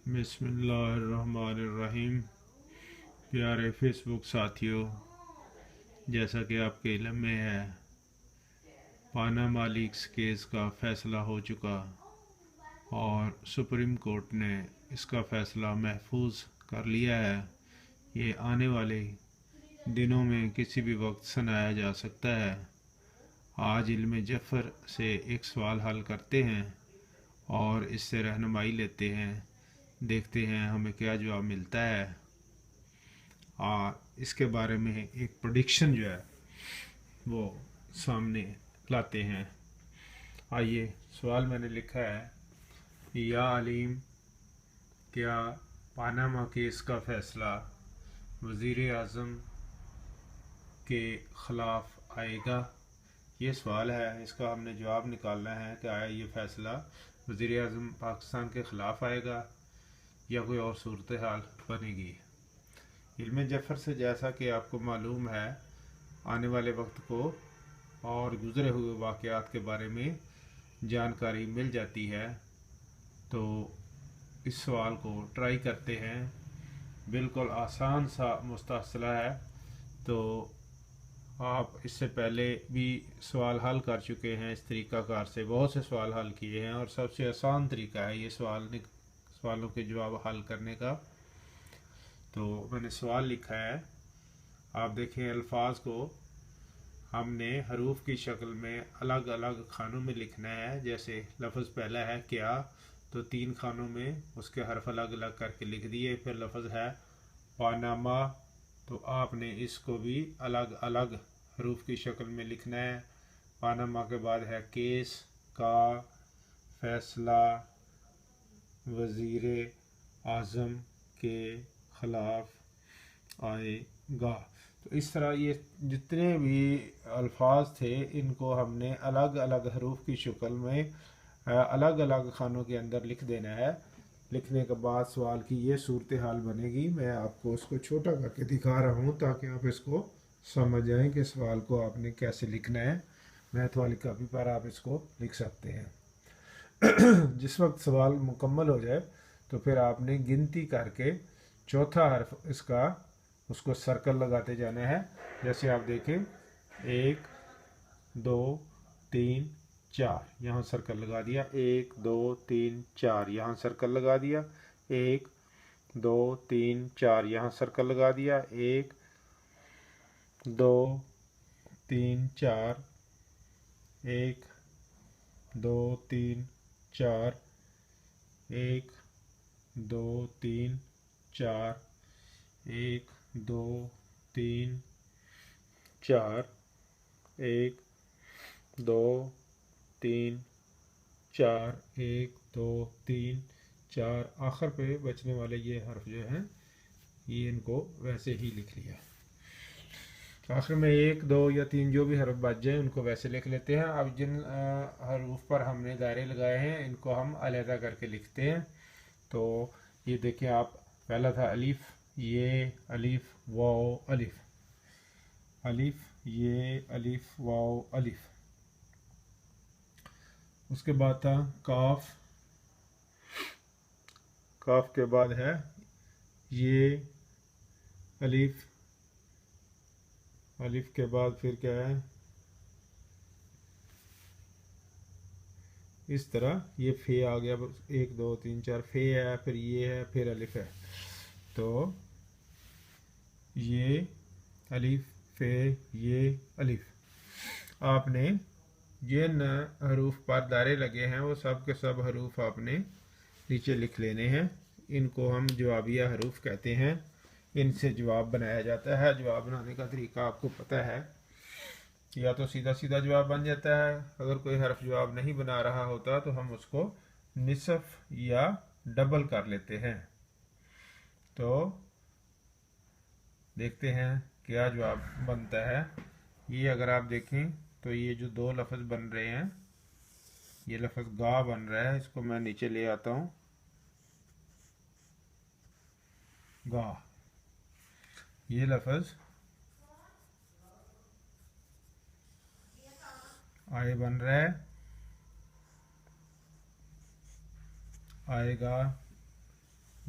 बिस्मिल्लाहिर्रहमानिर्रहीम। प्यारे फेसबुक साथियों, जैसा कि आपके इल्म में है, पानामा लीक्स केस का फ़ैसला हो चुका और सुप्रीम कोर्ट ने इसका फ़ैसला महफूज कर लिया है। ये आने वाले दिनों में किसी भी वक्त सुनाया जा सकता है। आज इल्म जफ़र से एक सवाल हल करते हैं और इससे रहनुमाई लेते हैं, देखते हैं हमें क्या जवाब मिलता है और इसके बारे में एक प्रेडिक्शन जो है वो सामने लाते हैं। आइए, सवाल मैंने लिखा है, या अलीम, क्या पानामा केस का फ़ैसला वज़ीर आज़म के ख़िलाफ़ आएगा? ये सवाल है, इसका हमने जवाब निकालना है कि आया ये फ़ैसला वज़ीर आज़म पाकिस्तान के ख़िलाफ़ आएगा या कोई और सूरत हाल बनेगी। इल्म जफ़र से, जैसा कि आपको मालूम है, आने वाले वक्त को और गुज़रे हुए वाक़यात के बारे में जानकारी मिल जाती है। तो इस सवाल को ट्राई करते हैं। बिल्कुल आसान सा मुस्तहसला है, तो आप इससे पहले भी सवाल हल कर चुके हैं। इस तरीक़ाकार से बहुत से सवाल हल किए हैं और सबसे आसान तरीका है ये सवालों के जवाब हल करने का। तो मैंने सवाल लिखा है, आप देखें, अल्फाज को हमने हरूफ की शक्ल में अलग अलग खानों में लिखना है। जैसे लफ्ज़ पहला है क्या, तो 3 खानों में उसके हर्फ अलग अलग करके लिख दिए। फिर लफ्ज़ है पानामा, तो आपने इसको भी अलग अलग हरूफ की शक्ल में लिखना है। पानामा के बाद है केस का फ़ैसला वज़ीर आज़म के ख़िलाफ़ आएगा। तो इस तरह ये जितने भी अल्फाज थे, इनको हमने अलग अलग हरूफ की शक्ल में अलग अलग खानों के अंदर लिख देना है। लिखने के बाद सवाल की ये सूरत हाल बनेगी। मैं आपको उसको छोटा करके दिखा रहा हूँ ताकि आप इसको समझ जाएं कि सवाल को आपने कैसे लिखना है। मैथ वाली कापी पर आप इसको लिख सकते हैं। जिस वक्त सवाल मुकम्मल हो जाए तो फिर आपने गिनती करके चौथा हर्फ इसका उसको सर्कल लगाते जाना है। जैसे आप देखें, 1 2 3 4, यहाँ सर्कल लगा दिया। 1 2 3 4, यहाँ सर्कल लगा दिया। 1 2 3 4, यहाँ सर्कल लगा दिया। 1 2 3 4, 1 2 3 4, 1 2 3 4, 1 2 3 4, 1 2 3 4, 1 2 3 4। आखिर पे बचने वाले ये हर्फ जो हैं, ये इनको वैसे ही लिख लिया। आखिर में 1 2 या 3 जो भी हर्फ बच जाए उनको वैसे लिख लेते हैं। अब जिन हरूफ पर हमने दायरे लगाए हैं, इनको हम अलहदा करके लिखते हैं। तो ये देखिए आप, पहला था अलिफ, ये अलिफ वाओ अलिफ, अलिफ ये अलिफ वाओ अलिफ। उसके बाद था काफ, काफ के बाद है ये अलिफ, अलिफ के बाद फिर क्या है, इस तरह ये फे आ गया। 1 2 3 4 फे है, फिर ये है, फिर अलिफ है। तो ये अलिफ फे ये अलिफ। आपने जिन हरूफ पर दायरे लगे हैं वो सब के सब हरूफ आपने नीचे लिख लेने हैं। इनको हम जवाबिया हरूफ कहते हैं। इनसे जवाब बनाया जाता है। जवाब बनाने का तरीका आपको पता है, या तो सीधा सीधा जवाब बन जाता है। अगर कोई हर्फ जवाब नहीं बना रहा होता तो हम उसको निसफ या डबल कर लेते हैं। तो देखते हैं क्या जवाब बनता है। ये अगर आप देखें तो ये जो 2 लफ्ज़ बन रहे हैं, ये लफ्ज़ गा बन रहा है, इसको मैं नीचे ले आता हूँ। गा, ये लफ्ज़ आए बन रहा है, आएगा,